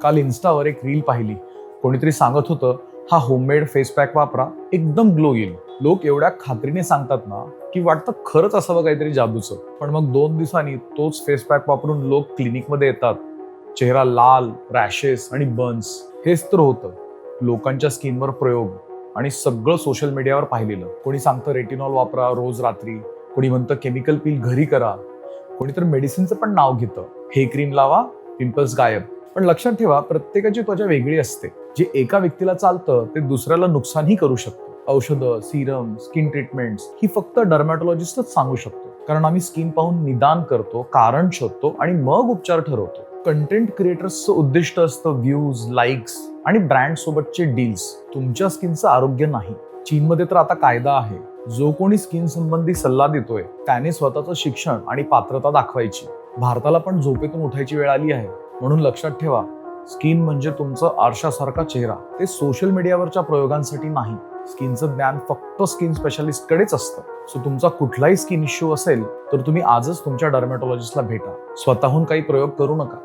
काल इन्स्टावर एक रील पाहिली. कोणीतरी सांगत होतं, हा होममेड फेस पॅक वापरा, एकदम ग्लो येईल. लोक एवढ्या खात्रीने सांगतात ना की वाटतं खरंच असावं काहीतरी जादूचं. पण मग 2 दिवसांनी तोच फेस पॅक वापरून लोक क्लिनिकमध्ये येतात. चेहरा लाल, रॅशेस आणि बर्न्स. हेच तर होतं लोकांच्या स्किनवर प्रयोग आणि सगळं सोशल मीडियावर पाहिलेलं. कोणी सांगतं रेटिनॉल वापरा रोज रात्री, कोणी म्हणतं केमिकल पील घरी करा, कोणी तर मेडिसिनचं पण नाव घेतं. हे क्रीम लावा, पिंपल्स गायब. पण लक्षात ठेवा, प्रत्येकाची त्वचा वेगळी असते. जे एका व्यक्तीला चालतं ते दुसऱ्याला नुकसानही करू शकतं. औषधं, सिरम, स्किन ट्रीटमेंट्स ही फक्त डर्मॅटॉलॉजिस्टच सांगू शकतो. कारण आम्ही स्किन पाहून निदान करतो, कारण शोधतो आणि मग उपचार ठरवतो. कंटेंट क्रिएटर्सचं उद्दिष्ट असतं व्ह्यूज, लाईक्स आणि ब्रँड सोबतचे डील्स, तुमच्या स्किनचं आरोग्य नाही. चीनमध्ये तर आता कायदा आहे, जो कोणी स्किन संबंधी सल्ला देतोय त्याने स्वतःचं शिक्षण आणि पात्रता दाखवायची. भारताला पण झोपेतून उठायची वेळ आली आहे. म्हणून लक्षात ठेवा, स्किन म्हणजे तुमचं आरशासारखा चेहरा. ते सोशल मीडियावरच्या प्रयोगांसाठी नाही. स्किनचं ज्ञान फक्त स्किन स्पेशालिस्ट कडेच असतं. सो तुमचा कुठलाही स्किन इश्यू असेल तर तुम्ही आजच तुमच्या डर्मॅटॉलॉजिस्टला भेटा. स्वतःहून काही प्रयोग करू नका.